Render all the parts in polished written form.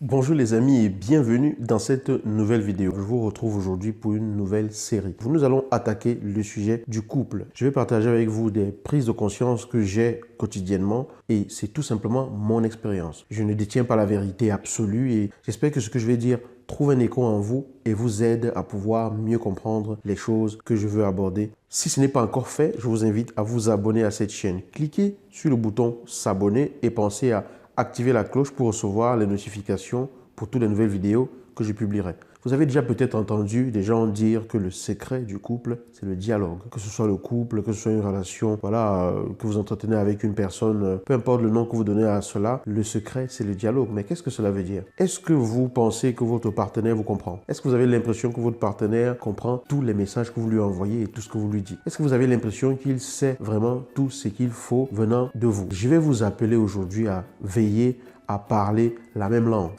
Bonjour les amis et bienvenue dans cette nouvelle vidéo. Je vous retrouve aujourd'hui pour une nouvelle série. Nous allons attaquer le sujet du couple. Je vais partager avec vous des prises de conscience que j'ai quotidiennement et c'est tout simplement mon expérience. Je ne détiens pas la vérité absolue et j'espère que ce que je vais dire trouve un écho en vous et vous aide à pouvoir mieux comprendre les choses que je veux aborder. Si ce n'est pas encore fait, je vous invite à vous abonner à cette chaîne. Cliquez sur le bouton s'abonner et pensez à activer la cloche pour recevoir les notifications pour toutes les nouvelles vidéos que je publierai. Vous avez déjà peut-être entendu des gens dire que le secret du couple, c'est le dialogue. Que ce soit le couple, que ce soit une relation, que vous entretenez avec une personne, peu importe le nom que vous donnez à cela, le secret, c'est le dialogue. Mais qu'est-ce que cela veut dire? Est-ce que vous pensez que votre partenaire vous comprend? Est-ce que vous avez l'impression que votre partenaire comprend tous les messages que vous lui envoyez et tout ce que vous lui dites? Est-ce que vous avez l'impression qu'il sait vraiment tout ce qu'il faut venant de vous? Je vais vous appeler aujourd'hui à veiller à parler la même langue.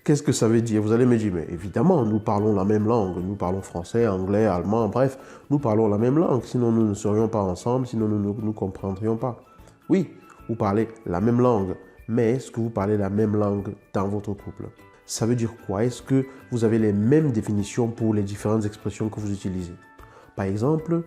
Qu'est-ce que ça veut dire? Vous allez me dire, mais évidemment, nous parlons la même langue. Nous parlons français, anglais, allemand, bref, nous parlons la même langue. Sinon, nous ne serions pas ensemble, sinon nous ne nous comprendrions pas. Oui, vous parlez la même langue, mais est-ce que vous parlez la même langue dans votre couple? Ça veut dire quoi? Est-ce que vous avez les mêmes définitions pour les différentes expressions que vous utilisez? Par exemple,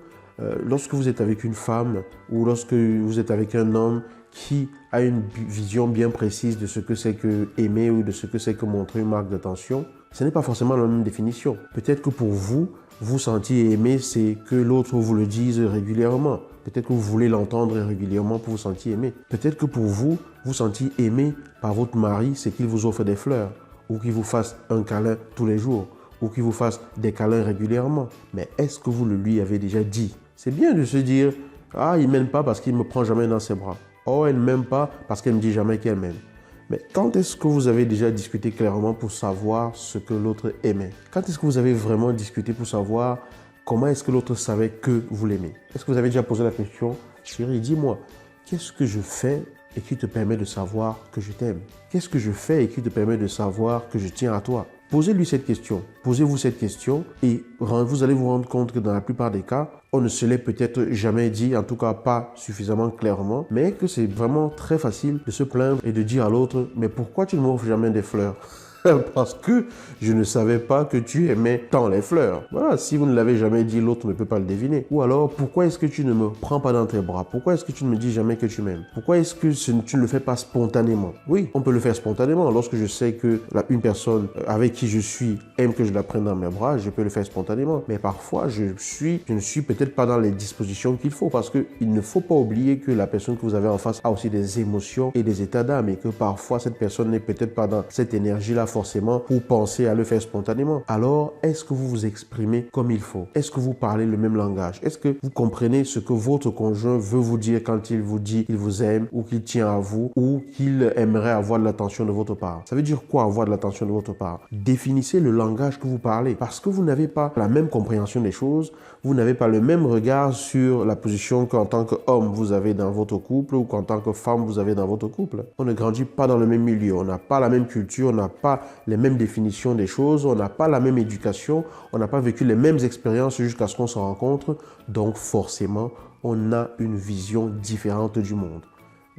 lorsque vous êtes avec une femme ou lorsque vous êtes avec un homme qui a une vision bien précise de ce que c'est que aimer ou de ce que c'est que montrer une marque d'attention, ce n'est pas forcément la même définition. Peut-être que pour vous, vous sentir aimé, c'est que l'autre vous le dise régulièrement. Peut-être que vous voulez l'entendre régulièrement pour vous sentir aimé. Peut-être que pour vous, vous sentir aimé par votre mari, c'est qu'il vous offre des fleurs ou qu'il vous fasse un câlin tous les jours ou qu'il vous fasse des câlins régulièrement. Mais est-ce que vous le lui avez déjà dit? C'est bien de se dire « Ah, il ne m'aime pas parce qu'il ne me prend jamais dans ses bras. Oh, elle ne m'aime pas parce qu'elle ne me dit jamais qu'elle m'aime. » Mais quand est-ce que vous avez déjà discuté clairement pour savoir ce que l'autre aimait? Quand est-ce que vous avez vraiment discuté pour savoir comment est-ce que l'autre savait que vous l'aimez? Est-ce que vous avez déjà posé la question « Chérie, dis-moi, qu'est-ce que je fais et qui te permet de savoir que je t'aime? Qu'est-ce que je fais et qui te permet de savoir que je tiens à toi? » Posez-lui cette question, posez-vous cette question et vous allez vous rendre compte que dans la plupart des cas, on ne se l'est peut-être jamais dit, en tout cas pas suffisamment clairement, mais que c'est vraiment très facile de se plaindre et de dire à l'autre « Mais pourquoi tu ne m'offres jamais des fleurs ?» Parce que je ne savais pas que tu aimais tant les fleurs. Voilà, si vous ne l'avez jamais dit, l'autre ne peut pas le deviner. Ou alors, pourquoi est-ce que tu ne me prends pas dans tes bras? Pourquoi est-ce que tu ne me dis jamais que tu m'aimes? Pourquoi est-ce que tu ne le fais pas spontanément? Oui, on peut le faire spontanément. Lorsque je sais que une personne avec qui je suis aime que je la prenne dans mes bras, je peux le faire spontanément. Mais parfois, je ne suis peut-être pas dans les dispositions qu'il faut parce qu'il ne faut pas oublier que la personne que vous avez en face a aussi des émotions et des états d'âme et que parfois, cette personne n'est peut-être pas dans cette énergie-là forcément pour penser à le faire spontanément. Alors, est-ce que vous vous exprimez comme il faut? Est-ce que vous parlez le même langage? Est-ce que vous comprenez ce que votre conjoint veut vous dire quand il vous dit qu'il vous aime ou qu'il tient à vous ou qu'il aimerait avoir de l'attention de votre part? Ça veut dire quoi avoir de l'attention de votre part? Définissez le langage que vous parlez parce que vous n'avez pas la même compréhension des choses, vous n'avez pas le même regard sur la position qu'en tant qu'homme vous avez dans votre couple ou qu'en tant que femme vous avez dans votre couple. On ne grandit pas dans le même milieu, on n'a pas la même culture, on n'a pas les mêmes définitions des choses, on n'a pas la même éducation, on n'a pas vécu les mêmes expériences jusqu'à ce qu'on se rencontre. Donc forcément, on a une vision différente du monde.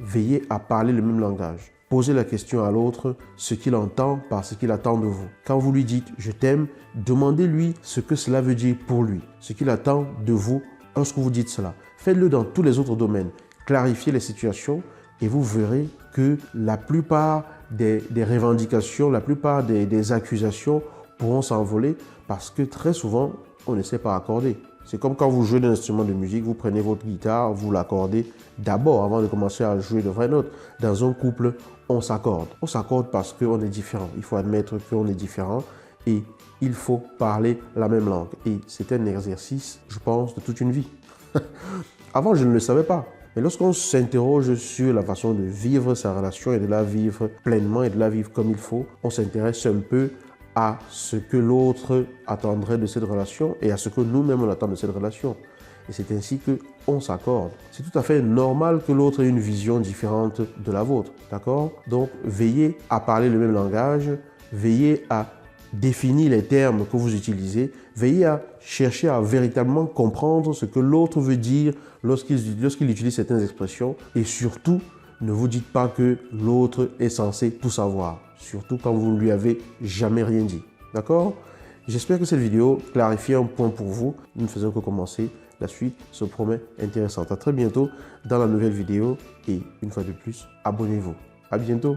Veillez à parler le même langage. Posez la question à l'autre, ce qu'il entend par ce qu'il attend de vous. Quand vous lui dites « je t'aime », demandez-lui ce que cela veut dire pour lui, ce qu'il attend de vous lorsque vous dites cela. Faites-le dans tous les autres domaines. Clarifiez les situations et vous verrez que la plupart des revendications, la plupart des accusations pourront s'envoler parce que très souvent, on ne sait pas accorder. C'est comme quand vous jouez d'un instrument de musique, vous prenez votre guitare, vous l'accordez d'abord avant de commencer à jouer de vraies notes. Dans un couple, on s'accorde. On s'accorde parce qu'on est différent. Il faut admettre qu'on est différent et il faut parler la même langue. Et c'est un exercice, je pense, de toute une vie. Avant, je ne le savais pas. Mais lorsqu'on s'interroge sur la façon de vivre sa relation et de la vivre pleinement et de la vivre comme il faut, on s'intéresse un peu à ce que l'autre attendrait de cette relation et à ce que nous-mêmes on attend de cette relation. Et c'est ainsi qu'on s'accorde. C'est tout à fait normal que l'autre ait une vision différente de la vôtre, d'accord? Donc, veillez à parler le même langage, veillez à définir les termes que vous utilisez, veillez à chercher à véritablement comprendre ce que l'autre veut dire lorsqu'il utilise certaines expressions et surtout, Ne vous dites pas que l'autre est censé tout savoir, surtout quand vous ne lui avez jamais rien dit. D'accord? J'espère que cette vidéo clarifie un point pour vous. Nous ne faisons que commencer. La suite se promet intéressante. À très bientôt dans la nouvelle vidéo et une fois de plus, abonnez-vous. À bientôt.